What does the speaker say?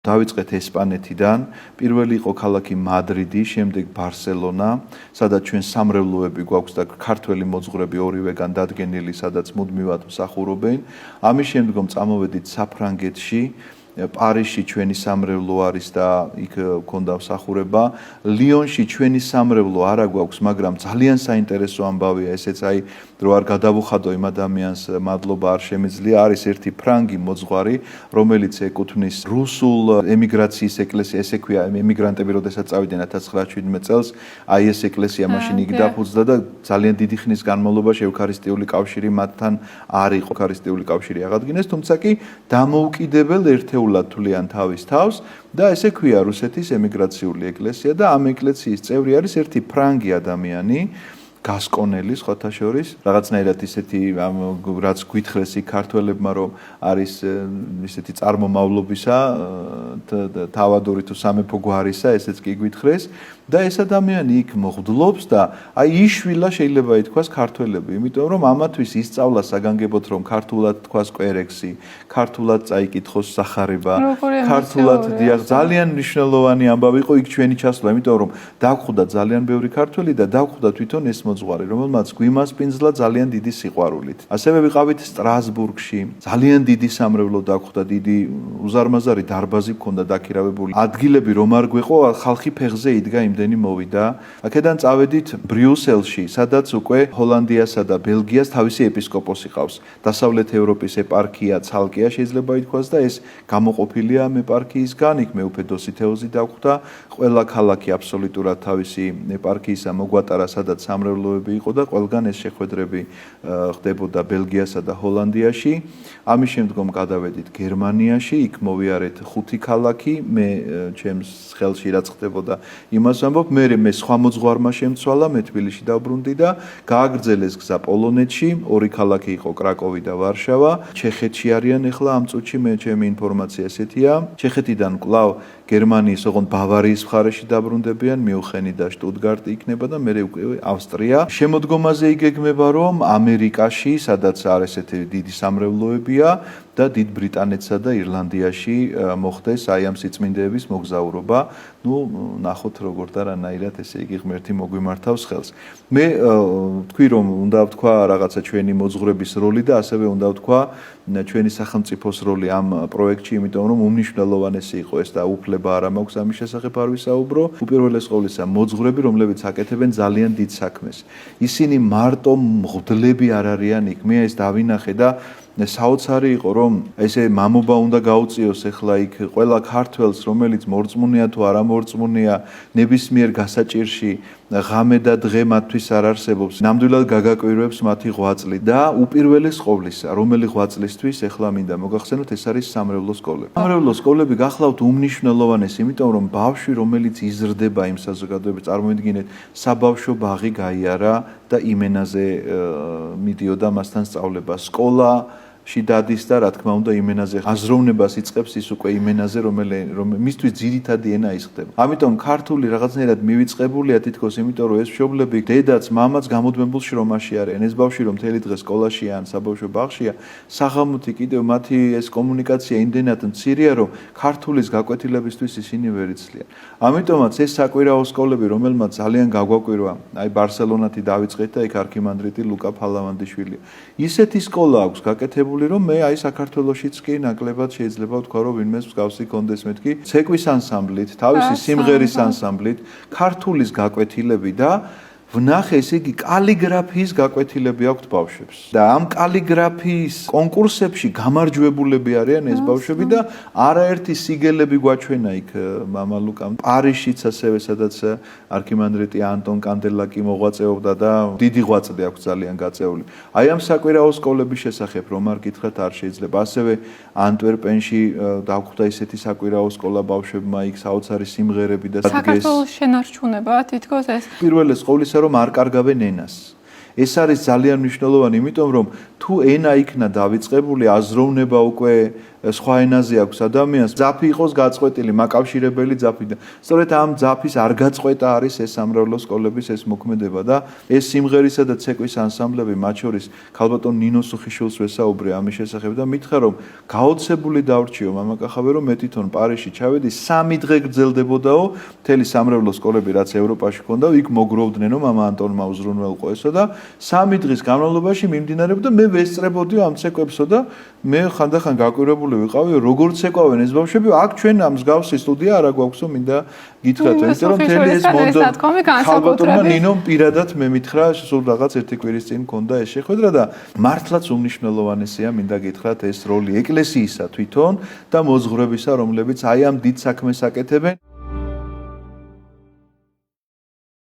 დავიწყეთ ესპანეთიდან, პირველი იყო ქალაქი მადრიდი, შემდეგ ბარსელონა, სადაც ჩვენ სამრევლოები გვაქვს და ქართველი მოძღვრები ორივეგან დადგენილი, სადაც მუდმივად მსახურობენ. ამის შემდგომ წამოვედით საფრანგეთში, პარიზში ჩვენი სამრევლო არის და იქ გქონდა მსახურება. ლიონში ჩვენი სამრევლო არა გვაქვს, მაგრამ ძალიან საინტერესო ამბავია ესეც, რო არ გადავუხადო იმ ადამიანს, მადლობა არ შემეძლია, არის ერთი ფრანგი მოძღვარი, რომელიც ეკუთვნის რუსულ ემიგრაციის ეკლესია, ესე ქვია, ემიგრანტები როდესაც წავიდნენ 1917 წელს, ეს ეკლესია მაშინ იქ დაფუძნდა და ძალიან დიდი ხნის განმავლობაში ევქარისტიული კავშირი მათთან არ იყო, ევქარისტიული კავშირი აღადგინეს, თუმცა კი დამოუკიდებელ ერთეულად თვლიან თავის თავს და ესე ქვია რუსეთის ემიგრაციული ეკლესია და ამ ეკლესიის წევრი არის ერთი ფრანგი ადამიანი, გასკონელი სხვათა შორის, რაღაცნაირად ისეთი რაც გვითხრეს იქ ქართველებმა, რომ არის ისეთი წარმომავლობისა, თავადური თუ სამეფო გვარისა, ესეც კი გვითხრეს და ეს ადამიანი იქ მოღვდლობს და იშვილა შეიძლება ითქვას ქართველები, იმიტომ რომ ამათვის ისწავლა საგანგებოდ, რომ ქართულად თქვას კვერექსი, ქართულად წაიკითხოს სახარება, ქართულად დიახ, ძალიან მნიშვნელოვანი ამბავი იყო იქ ჩვენი ჩასვლა, იმიტომ რომ დაგხვდა ძალიან ბევრი ქართველი და დაგხვდა თვითონ ეს მოძღვარი, რომელმაც გვიმასპინძლა ძალიან დიდი სიყვარულით. ასევე ვიყავით სტრასბურგში, ძალიან დიდი სამრევლო დაგხვდა, დიდი უზარმაზარი დარბაზი ჰქონდა დაქირავებული. ადგილები რომ არ გვეყო, ხალხი ფეხზე იდგა, იმდენი მოვიდა. აქედან წავედით ბრიუსელში, სადაც უკვე ჰოლანდიასა და ბელგიას თავისი ეპისკოპოსი ყავს. დასავლეთ ევროპის ეპარქია ცალკეა შეიძლება ითქვას და ეს გამოყოფილია ამ ეპარქიისგან, იქ მეუფე დოსითეოზი დაგხვდა. ყველა ქალაქი აბსოლუტურად თავისი ეპარქიისა მოგვატარა, სადაც სამრევლოები იყო და ყველგან ეს შეხვედრები ხდებოდა ბელგიასა და ჰოლანდიაში. ამის შემდგომ გადავედით გერმანიაში, იქ მოვიარეთ 5 ქალაქი, მე ჩემს ხელში რაც ხდებოდა იმას ვამბობ, მე სხვა მოძღვარმა შემცვალა, მე თბილისში დავბრუნდი და გააგრძელეს გზა პოლონეთში, 2 ქალაქი იყო კრაკოვი და ვარშავა. ჩეხეთში არიან ახლა ამ წუთში, ჩემი ინფორმაცია ესეთია. ჩეხეთიდან კვლავ გერმანიის, ოღონდ ბავარიის მხარეში დაბრუნდებიან, მიუნხენი და შტუტგარტი იქნება და მე უკვე ავსტრია. შემოდგომაზე იგეგმება, რომ ამერიკაში, სადაც არის ესეთი დიდი სამრევლოებია და დიდ ბრიტანეთსა და ირლანდიაში მოხდეს ამ სიწმინდეების მოგზაურობა. ნახოთ როგორ და რანაირად ესე იგი ღმერთი მოგვიმართავს ხელს. მე თქვი რომ უნდა ვთქვა რაღაცა ჩვენი მოძღვრების როლი და ასევე უნდა ვთქვა ჩვენი სახელმწიფოს როლი ამ პროექტში, იმიტომ რომ უმნიშვნელოვანესი იყო ეს და უფლება არ მაქვს ამის შესახებ არ ვისაუბრო. უპირველეს ყოვლისა მოძღვრები, რომლებიც აკეთებენ ძალიან დიდ საქმეს. ისინი მარტო მღვდლები არ არიან იქ. მე ეს დავინახე და საოცარი იყო რომ ესე მამობა უნდა გაუწიოს ახლა იქ ყველა ქართველს, რომელიც მორწმუნეა თუ არა მორწმუნეა, ნებისმიერ გასაჭირში ღამე და დღე მათთვის არ არსებობს. ნამდვილად გაგაკვირვებს მათი ღვაწლი და უპირველეს ყოვლისა, რომელი ღვაწლისთვის ახლა მინდა მოგახსენოთ, ეს არის სამრევლო სკოლები. სამრევლო სკოლები გახლავთ უმნიშვნელოვანესი, იმიტომ რომ ბავშვი, რომელიც იზრდება იმ საზოგადოებაში, წარმოიდგინეთ, საბავშვო ბაღი გაიარა და იმენაზე მიდიოდა მასთან სწავლება. სკოლა შიდადის და რა თქმა უნდა იმენაზე აზროვნებას იწყებს ის უკვე იმენაზე რომელმისთვის ძირითადი ენა ის ხდება. ამიტომ ქართული რაღაცნაირად მივიწყებულია თითქოს იმიტომ რომ ეს მშობლები დედაც მამაც გამოდმებულ შრომაში არიან. ეს ბავშვი რომ მთელი დღე სკოლაშია ან საბავშვო ბაღშია, საღამოთი კიდევ მათი ეს კომუნიკაცია იმდენად მცირეა რომ ქართულის გაკვეთილებისთვის ისინი ვერ იცლიან. ამიტომაც ეს საკვირაო სკოლები რომელმაც ძალიან გაგვაკვირვა, ბარსელონათი დავიწყეთ და იქ არქიმანდრიტი ლუკა ფალავანდიშვილი. ისეთი სკოლა აქვს გაკეთებული რომ მე საქართველოშიც კი ნაკლებად შეიძლება ვთქვა რომ ვინმეს მსგავსი კონდეს მეთქი ცეკვის ანსამბლით, თავისი სიმღერის ანსამბლით, ქართულის გაკვეთილები და ვნახე ესე იგი კალიგრაფიის გაკვეთილები აქვთ ბავშვებს და ამ კალიგრაფიის კონკურსებში გამარჯვებულები არიან ეს ბავშვები და არაერთი სიგელები გვაჩვენა იქ მამა ლუკამ. პარიზშიც ასევე სადაც არქიმანდრიტი ანტონ კანდელაკი მოღვაწეობდა და დიდი ღვაწლი აქვს ძალიან გაწეული. ამ საკვირაო სკოლების შესახებ რომ არ გითხრათ არ შეიძლება. ასევე ანტვერპენში დაგხვდა ისეთი საკვირაო სკოლა ბავშვებმა, იქ საოცარი სიმღერები და საქართველოს შენარჩუნება თითქოს ეს პირველეს ყოვლისა რომ არ კარგავენ ენას. ეს არის ძალიან მნიშვნელოვანი, იმიტომ რომ თუ ენა იქნა დავიწყებული, აზროვნება უკვე სხვა ენაზე აქვს ადამიანს, ძაფი იყოს გაწყვეტილი, მაკავშირებელი ძაფი და სწორედ ამ ძაფის არ გაწყვეტა არის ეს სამრევლო სკოლების ეს მოქმედება და ეს სიმღერისა და ცეკვის ანსამბლები, მათ შორის ქალბატონ ნინო სუხიშვილს ვესაუბრე ამის შესახებ და მითხრა რომ გაოცებული დავრჩიო მამაკახავე რომ მე თვითონ პარიზში ჩავედი 3 დღე გრძელდებოდაო მთელი სამრევლო სკოლები რაც ევროპაში ქონდა იქ მოგროვდნენ მამა ანტონმა უზრუნველყო ესო და 3 დღის განმავლობაში მიმდინარეობდა მე ვესწრებოდი ამ ცეკვებსო და მე ხანდახან გაკვირვებული ვიყავი როგორ ცეკვავენ ეს ბავშვები აქ ჩვენ ამ მსგავსი სტუდია არა გვაქვსო მინდა გითხრათ იმიტომ რომ მთელი ეს მონდო ქალბატონმა ნინომ პირადად მე მითხრა სულ რაღაც ერთი კვირის წინ მქონდა ეს შეხვედრა და მართლაც უმნიშვნელოვანესია მინდა გითხრათ ეს როლი ეკლესიისა თვითონ და მოძღვრებისა რომლებიც აი ამ დიდ საქმეს აკეთებენ